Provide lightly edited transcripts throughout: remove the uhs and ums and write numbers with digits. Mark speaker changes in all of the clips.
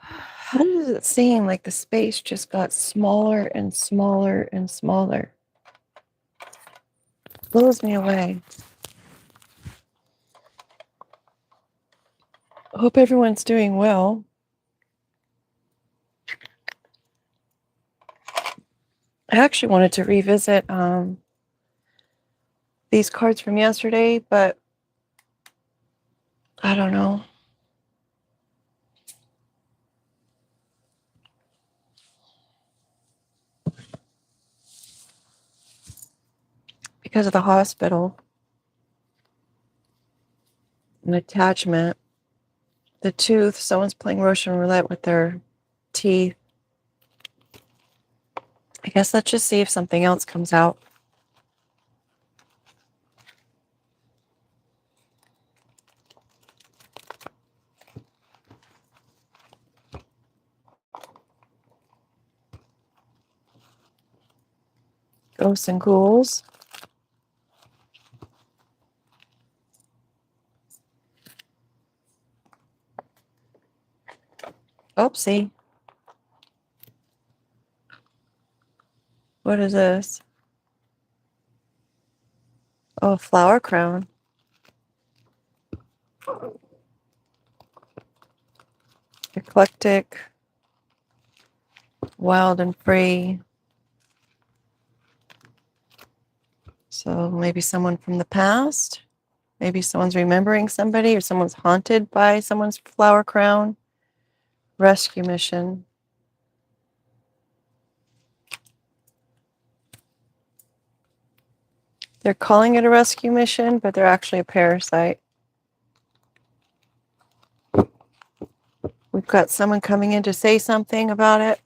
Speaker 1: How does it seem like the space just got smaller and smaller and smaller? Blows me away. Hope everyone's doing well. I actually wanted to revisit these cards from yesterday, but I don't know. Because of the hospital, an attachment, the tooth, someone's playing Russian roulette with their teeth. I guess let's just see if something else comes out. Ghosts and ghouls. Oopsie. What is this? Oh, flower crown. Eclectic. Wild and free. So maybe someone from the past. Maybe someone's remembering somebody, or someone's haunted by someone's flower crown. Rescue mission. They're calling it a rescue mission, but they're actually a parasite. We've got someone coming in to say something about it.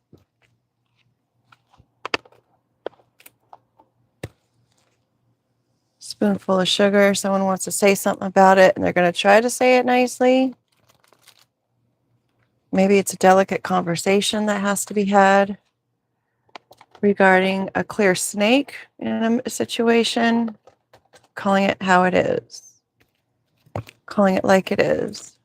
Speaker 1: Spoonful of sugar. Someone wants to say something about it, and they're going to try to say it nicely. Maybe it's a delicate conversation that has to be had regarding a clear snake in a situation. Calling it how it is. Calling it like it is.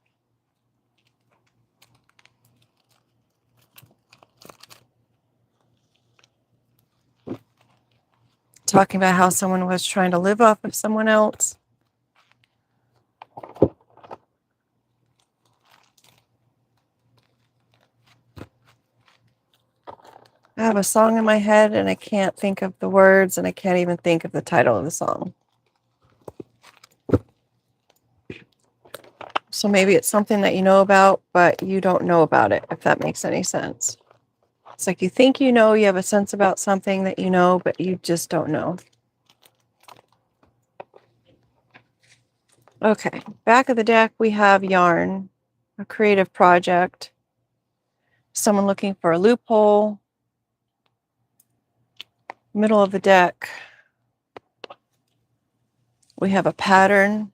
Speaker 1: Talking about how someone was trying to live off of someone else. I have a song in my head and I can't think of the words, and I can't even think of the title of the song. So maybe it's something that you know about, but you don't know about it, if that makes any sense. It's like you think you know, you have a sense about something that you know, but you just don't know. Okay, back of the deck, we have yarn, a creative project, someone looking for a loophole. Middle of the deck, we have a pattern.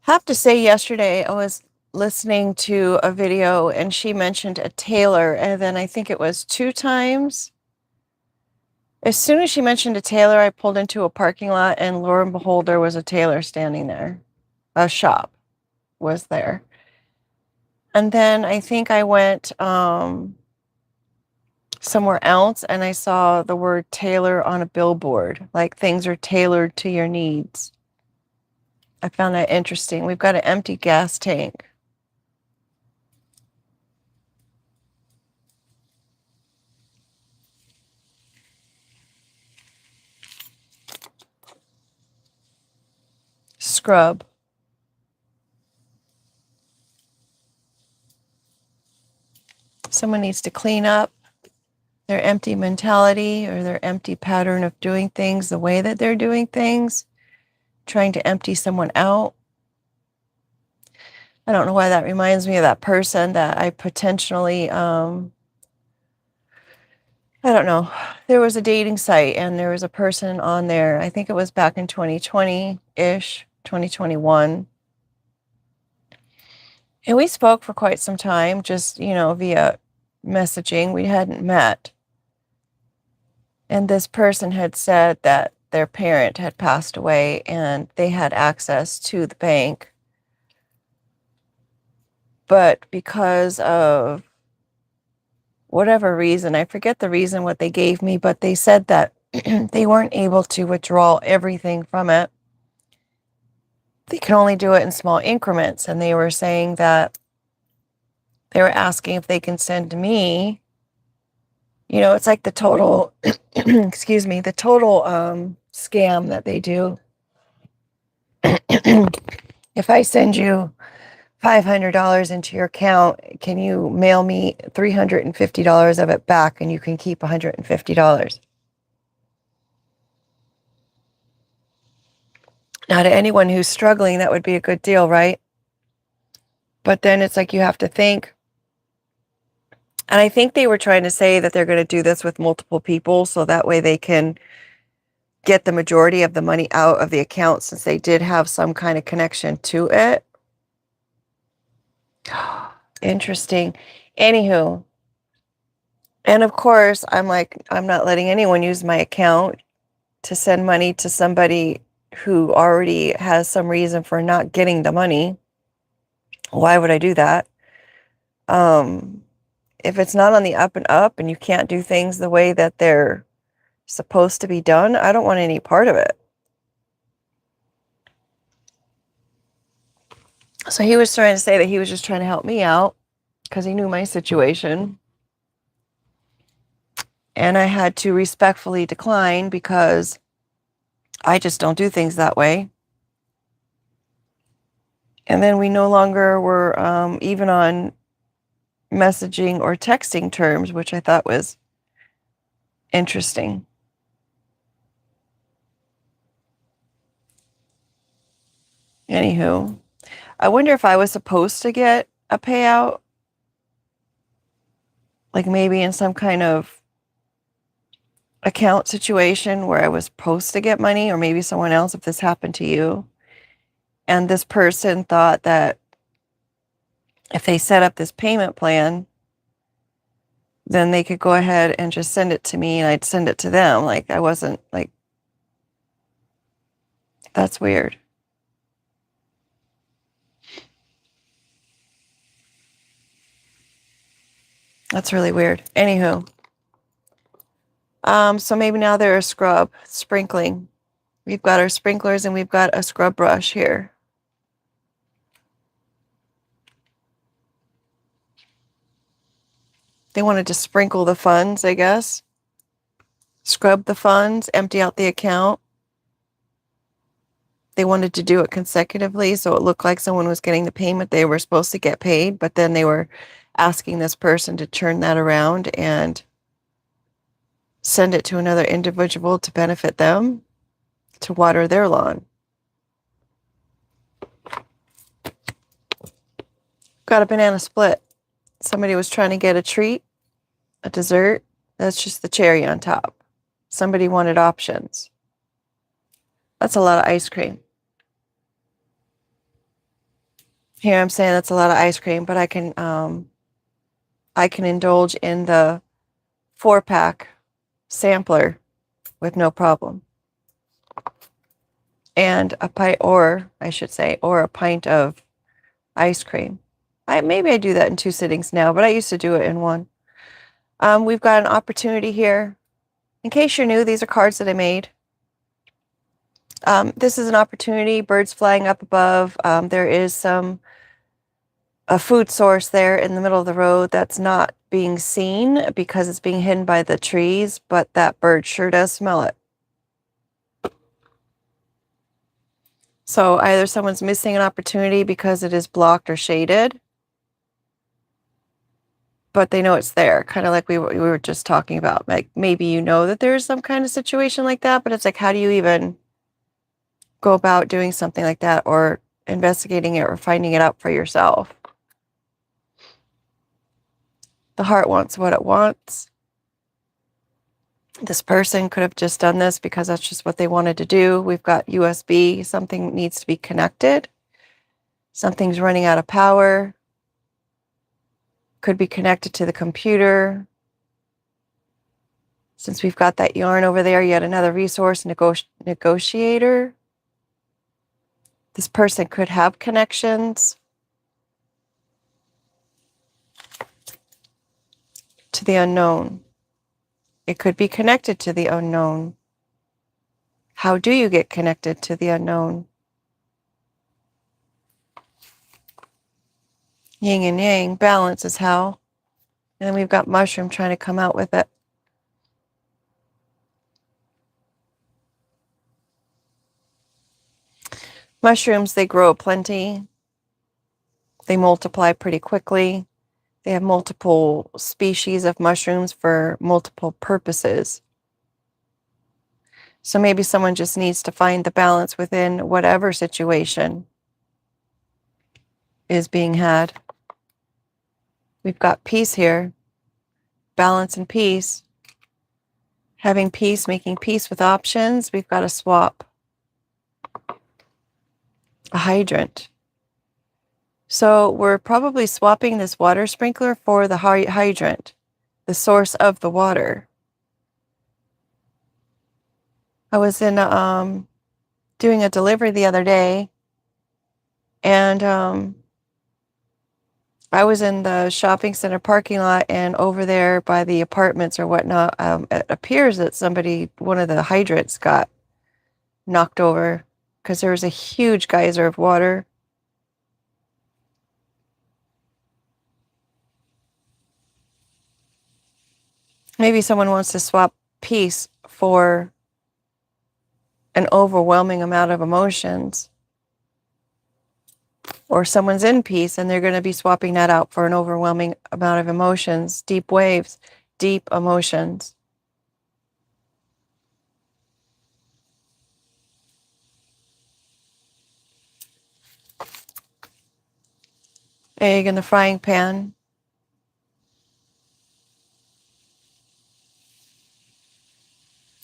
Speaker 1: Have to say, yesterday I was listening to a video and she mentioned a tailor, and then I think it was 2 times. As soon as she mentioned a tailor, I pulled into a parking lot, and lo and behold, there was a tailor standing there. A shop was there. And then I think I went somewhere else and I saw the word tailor on a billboard, like things are tailored to your needs. I found that interesting. We've got an empty gas tank. Scrub. Someone needs to clean up their empty mentality or their empty pattern of doing things the way that they're doing things, trying to empty someone out. I don't know why that reminds me of that person that I potentially, I don't know. There was a dating site and there was a person on there. I think it was back in 2020-ish, 2021. And we spoke for quite some time, just, via messaging. We hadn't met. And this person had said that their parent had passed away and they had access to the bank But because of whatever reason, I forget the reason what they gave me, but they said that they weren't able to withdraw everything from it. They can only do it in small increments. And they were saying that they were asking if they can send me, it's like the total, excuse me, the total scam that they do. If I send you $500 into your account, can you mail me $350 of it back and you can keep $150? Now, to anyone who's struggling, that would be a good deal, right? But then it's like you have to think. And I think they were trying to say that they're going to do this with multiple people so that way they can get the majority of the money out of the account since they did have some kind of connection to it. Interesting. Anywho, and of course, I'm like, I'm not letting anyone use my account to send money to somebody who already has some reason for not getting the money. Why would I do that? If it's not on the up and up and you can't do things the way that they're supposed to be done, I don't want any part of it. So he was trying to say that he was just trying to help me out because he knew my situation. And I had to respectfully decline because I just don't do things that way. And then we no longer were even on messaging or texting terms, which I thought was interesting. Anywho, I wonder if I was supposed to get a payout, like maybe in some kind of account situation where I was supposed to get money, or maybe someone else, if this happened to you. And this person thought that if they set up this payment plan, then they could go ahead and just send it to me and I'd send it to them. Like I wasn't like, that's weird. That's really weird. Anywho. So maybe now they're a scrub, sprinkling. We've got our sprinklers and we've got a scrub brush here. They wanted to sprinkle the funds, I guess. Scrub the funds, empty out the account. They wanted to do it consecutively, so it looked like someone was getting the payment they were supposed to get paid, but then they were asking this person to turn that around and send it to another individual to benefit them, to water their lawn. Got a banana split. Somebody was trying to get a treat, a dessert. That's just the cherry on top. Somebody wanted options. That's a lot of ice cream. Here I'm saying that's a lot of ice cream, but I can indulge in the 4-pack sampler with no problem. And a pint, or I should say, or a pint of ice cream. Maybe I do that in 2 sittings now, but I used to do it in 1. We've got an opportunity here. In case you're new, these are cards that I made. This is an opportunity, birds flying up above. There is a food source there in the middle of the road that's not being seen because it's being hidden by the trees, but that bird sure does smell it. So either someone's missing an opportunity because it is blocked or shaded, but they know it's there, kind of like we were just talking about. Like maybe you know that there's some kind of situation like that, but it's like, how do you even go about doing something like that or investigating it or finding it out for yourself? The heart wants what it wants. This person could have just done this because that's just what they wanted to do. We've got USB. Something needs to be connected. Something's running out of power. Could be connected to the computer. Since we've got that yarn over there, yet another resource, negotiator. This person could have connections. to the unknown. It could be connected to the unknown. How do you get connected to the unknown? Yin and yang, balance is how. And then we've got mushroom trying to come out with it. Mushrooms, they grow plenty. They multiply pretty quickly. They have multiple species of mushrooms for multiple purposes. So maybe someone just needs to find the balance within whatever situation is being had. We've got peace here, balance and peace. Having peace, making peace with options. We've got a swap, a hydrant. So we're probably swapping this water sprinkler for the hydrant, the source of the water. I was in doing a delivery the other day, and I was in the shopping center parking lot, and over there by the apartments or whatnot, it appears that one of the hydrants got knocked over because there was a huge geyser of water. Maybe someone wants to swap peace for an overwhelming amount of emotions. Or someone's in peace and they're going to be swapping that out for an overwhelming amount of emotions, deep waves, deep emotions. Egg in the frying pan.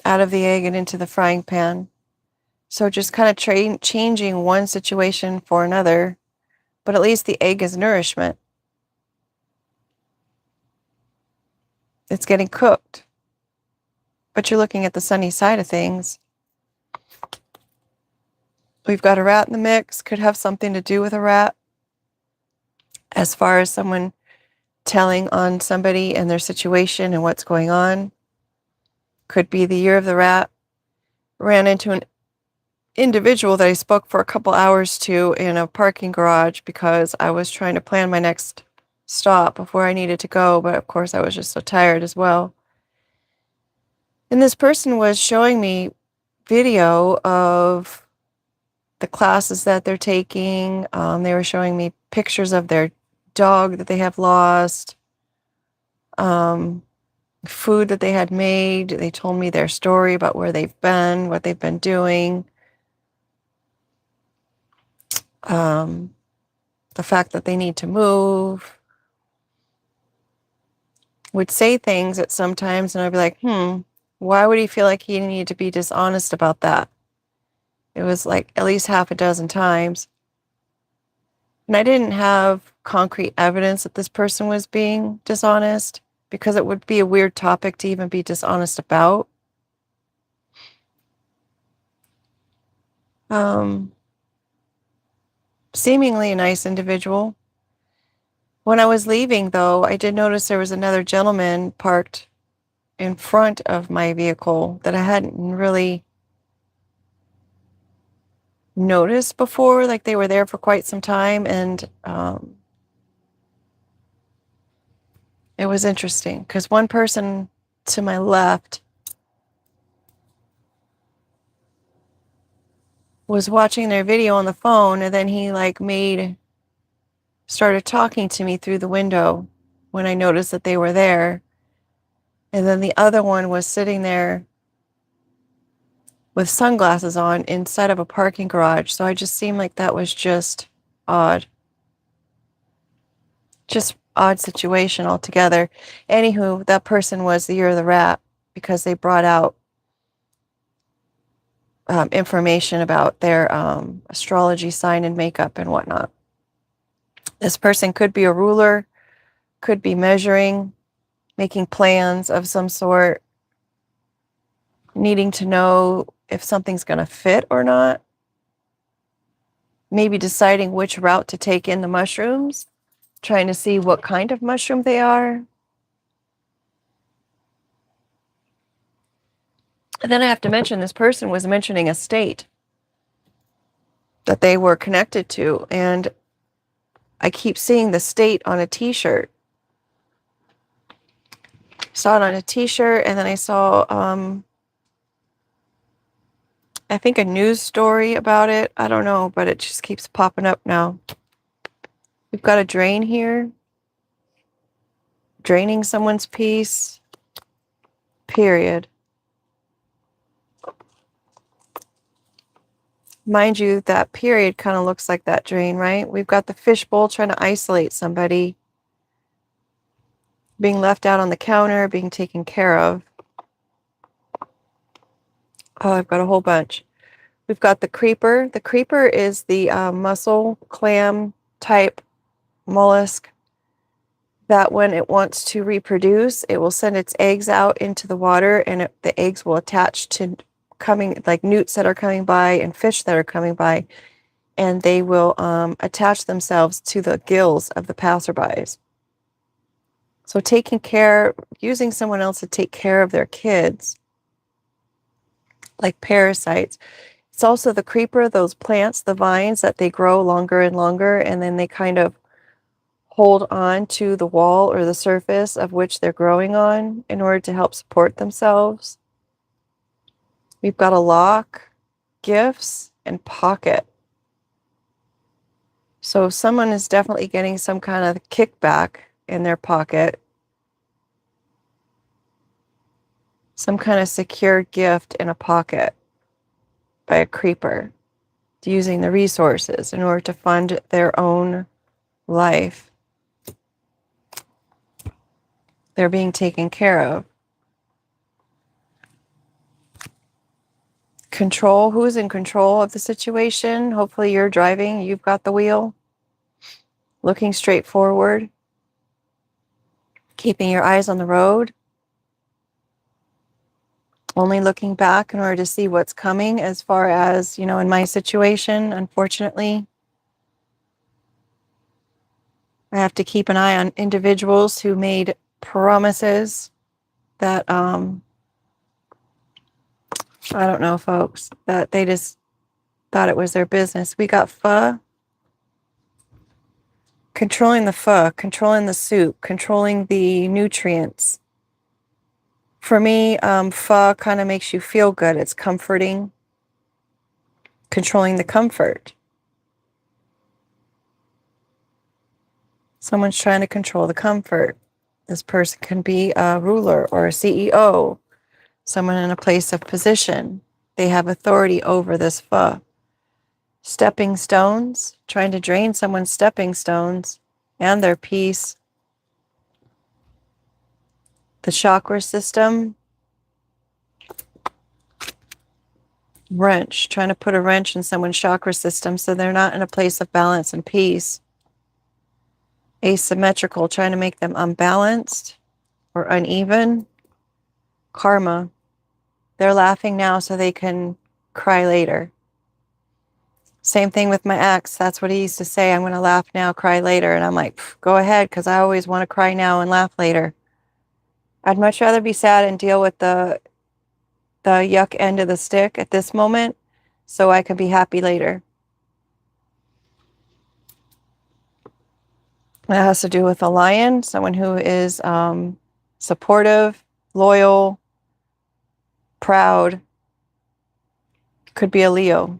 Speaker 1: Out of the egg and into the frying pan. So just kind of changing one situation for another, but at least the egg is nourishment. It's getting cooked, but you're looking at the sunny side of things. We've got a rat in the mix, could have something to do with a rat. As far as someone telling on somebody and their situation and what's going on. Could be the year of the rat. Ran into an individual that I spoke for a couple hours to in a parking garage because I was trying to plan my next stop before I needed to go, but of course I was just so tired as well. And this person was showing me video of the classes that they're taking. They were showing me pictures of their dog that they have lost, food that they had made. They told me their story about where they've been, what they've been doing. The fact that they need to move. Would say things at sometimes, and I'd be like, why would he feel like he needed to be dishonest about that? It was like at least half a dozen times. And I didn't have concrete evidence that this person was being dishonest because it would be a weird topic to even be dishonest about. Seemingly a nice individual. When I was leaving, though, I did notice there was another gentleman parked in front of my vehicle that I hadn't really noticed before. Like they were there for quite some time, and it was interesting because one person to my left was watching their video on the phone, and then he started talking to me through the window when I noticed that they were there. And then the other one was sitting there with sunglasses on inside of a parking garage. So I just seemed like that was just odd. Just odd situation altogether. Anywho, that person was the year of the rat because they brought out information about their astrology sign and makeup and whatnot. This person could be a ruler, could be measuring, making plans of some sort, needing to know if something's going to fit or not, maybe deciding which route to take in the mushrooms, trying to see what kind of mushroom they are. And then I have to mention this person was mentioning a state that they were connected to, and I keep seeing the state on a t-shirt. Saw it on a t-shirt, and then I saw I think a news story about it. I don't know, but it just keeps popping up now. We've got a drain here. Draining someone's peace. Period. Mind you, that period kind of looks like that drain, right? We've got the fishbowl trying to isolate somebody. Being left out on the counter, being taken care of. Oh, I've got a whole bunch. We've got the creeper. The creeper is the mussel clam type mollusk that when it wants to reproduce, it will send its eggs out into the water, and the eggs will attach to like newts that are coming by and fish that are coming by, and they will attach themselves to the gills of the passerbys. So using someone else to take care of their kids, like parasites. It's also the creeper, those plants, the vines that they grow longer and longer, and then they kind of hold on to the wall or the surface of which they're growing on in order to help support themselves. We've got a lock, gifts, and pocket. So someone is definitely getting some kind of kickback in their pocket. Some kind of secure gift in a pocket by a creeper, using the resources in order to fund their own life. They're being taken care of. Control. Who's in control of the situation? Hopefully you're driving. You've got the wheel. Looking straight forward. Keeping your eyes on the road. Only looking back in order to see what's coming, as far as, in my situation, unfortunately. I have to keep an eye on individuals who made promises that, I don't know, folks, that they just thought it was their business. We got pho. Controlling the pho, controlling the soup, controlling the nutrients. For me, pho kind of makes you feel good. It's comforting. Controlling the comfort. Someone's trying to control the comfort. This person can be a ruler or a CEO, someone in a place of position. They have authority over this pho. Stepping stones, trying to drain someone's stepping stones and their peace. The chakra system. Wrench, trying to put a wrench in someone's chakra system so they're not in a place of balance and peace. Asymmetrical, trying to make them unbalanced or uneven. Karma, they're laughing now so they can cry later. Same thing with my ex. That's what he used to say. I'm going to laugh now, cry later. And I'm like, go ahead, because I always want to cry now and laugh later. I'd much rather be sad and deal with the yuck end of the stick at this moment so I can be happy later. That has to do with a lion, someone who is supportive, loyal, proud. Could be a Leo.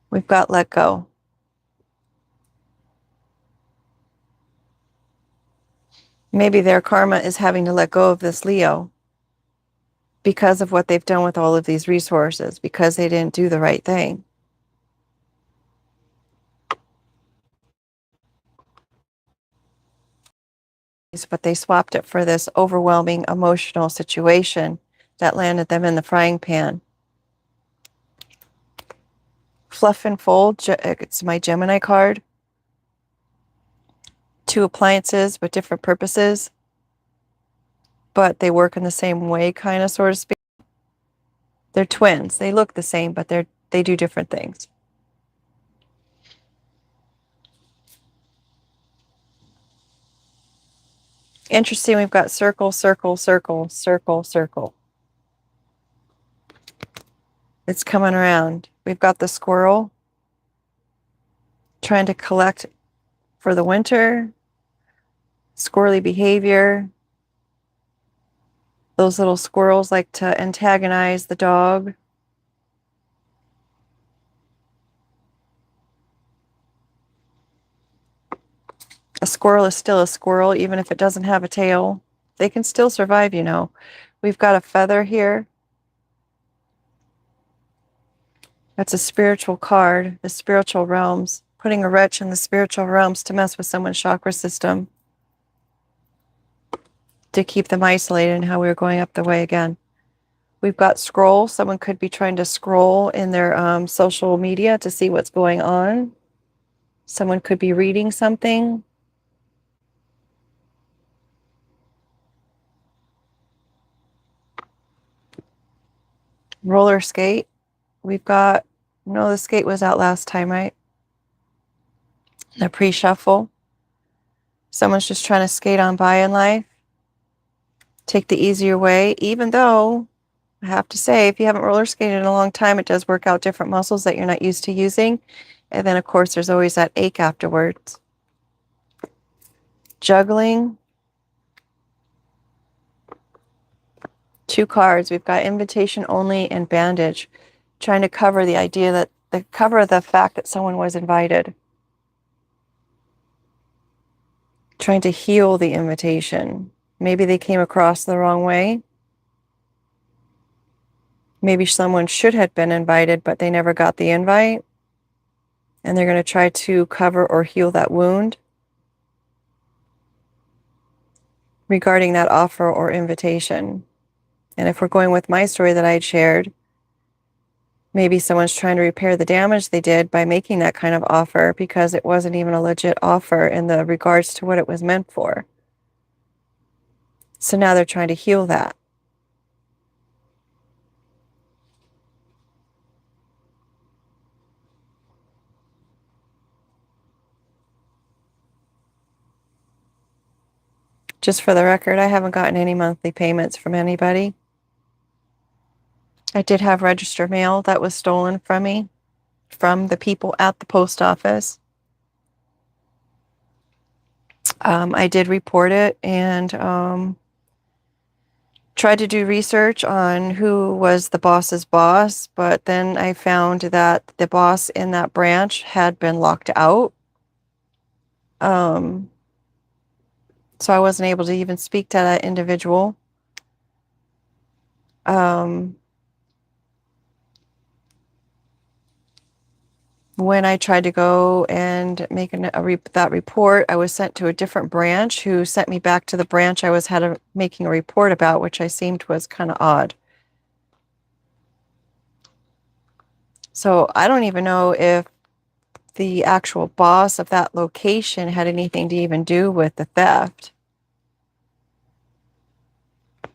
Speaker 1: We've got let go. Maybe their karma is having to let go of this Leo because of what they've done with all of these resources, because they didn't do the right thing. But they swapped it for this overwhelming emotional situation that landed them in the frying pan. Fluff and fold, it's my Gemini card. 2 appliances with different purposes, but they work in the same way, kind of, sort of speak. They're twins. They look the same, but they do different things. Interesting, we've got circle, circle, circle, circle, circle. It's coming around. We've got the squirrel trying to collect for the winter. Squirrely behavior. Those little squirrels like to antagonize the dog. A squirrel is still a squirrel, even if it doesn't have a tail. They can still survive, you know. We've got a feather here. That's a spiritual card, the spiritual realms. Putting a wretch in the spiritual realms to mess with someone's chakra system. To keep them isolated and how we were going up the way again. We've got scroll. Someone could be trying to scroll in their social media to see what's going on. Someone could be reading something. Roller skate. We've got, no, the skate was out last time, right? The pre-shuffle. Someone's just trying to skate on by in life. Take the easier way, even though I have to say, if you haven't roller skated in a long time, it does work out different muscles that you're not used to using. And then, of course, there's always that ache afterwards. Juggling. 2 cards. We've got invitation only and bandage. Trying to cover the idea that, cover the fact that someone was invited. Trying to heal the invitation. Maybe they came across the wrong way. Maybe someone should have been invited, but they never got the invite. And they're going to try to cover or heal that wound regarding that offer or invitation. And if we're going with my story that I had shared, maybe someone's trying to repair the damage they did by making that kind of offer because it wasn't even a legit offer in the regards to what it was meant for. So now they're trying to heal that. Just for the record, I haven't gotten any monthly payments from anybody. I did have registered mail that was stolen from me, from the people at the post office. I did report it and tried to do research on who was the boss's boss, but then I found that the boss in that branch had been locked out. So I wasn't able to even speak to that individual. When I tried to go and make that report, I was sent to a different branch who sent me back to the branch I was making a report about, which I seemed was kind of odd. So I don't even know if the actual boss of that location had anything to even do with the theft.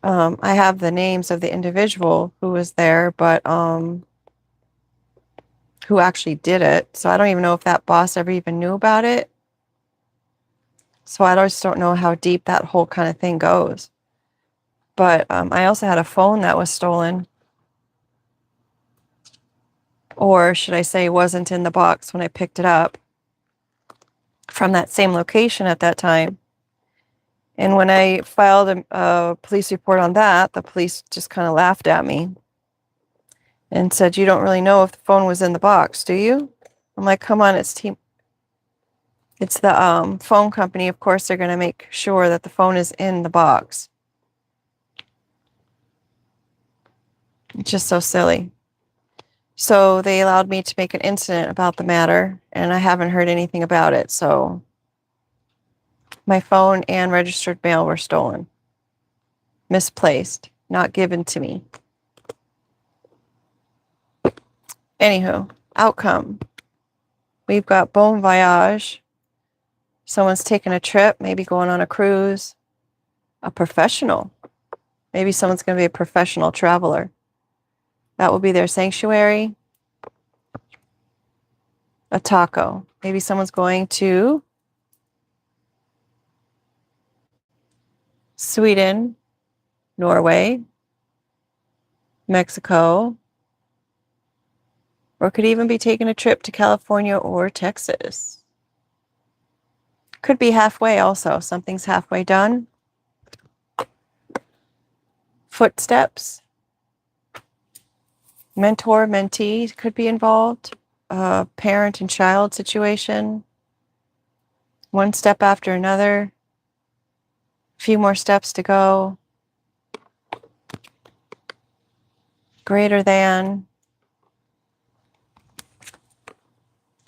Speaker 1: I have the names of the individual who was there, but who actually did it. So I don't even know if that boss ever even knew about it. So I just don't know how deep that whole kind of thing goes. But I also had a phone that was stolen. Or should I say wasn't in the box when I picked it up from that same location at that time. And when I filed a police report on that, the police just kind of laughed at me and said, "You don't really know if the phone was in the box, do you?" I'm like, "Come on, it's the phone company. Of course, they're going to make sure that the phone is in the box." It's just so silly. So they allowed me to make an incident about the matter, and I haven't heard anything about it. So my phone and registered mail were stolen, misplaced, not given to me. Anywho, outcome. We've got bon voyage. Someone's taking a trip, maybe going on a cruise. A professional. Maybe someone's going to be a professional traveler. That will be their sanctuary. A taco. Maybe someone's going to Sweden, Norway, Mexico, or could even be taking a trip to California or Texas. Could be halfway also. Something's halfway done. Footsteps. Mentor, mentee could be involved. Parent and child situation. One step after another. A few more steps to go. Greater than.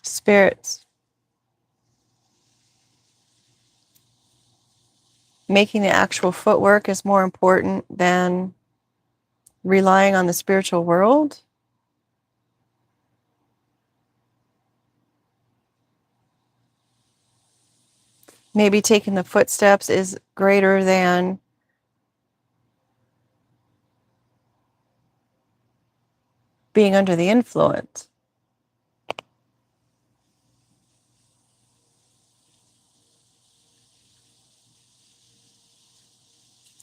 Speaker 1: Spirits. Making the actual footwork is more important than relying on the spiritual world. Maybe taking the footsteps is greater than being under the influence.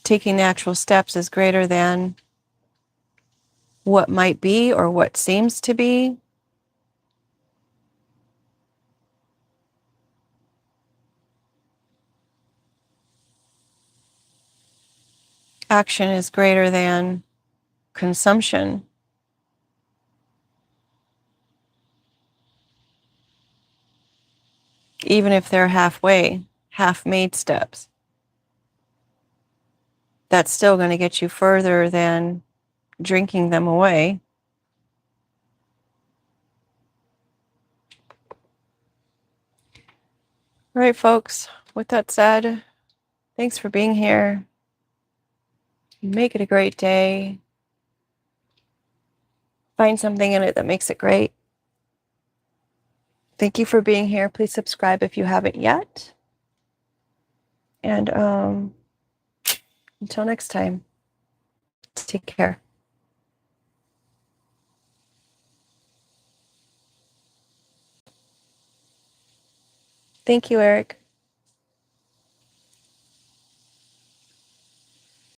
Speaker 1: Taking the actual steps is greater than what might be or what seems to be. Action is greater than consumption. Even if they're halfway, half-made steps. That's still going to get you further than drinking them away. All right, folks, with that said, thanks for being here. Make it a great day. Find something in it that makes it great. Thank you for being here. Please subscribe if you haven't yet. And until next time, take care. Thank you, Eric.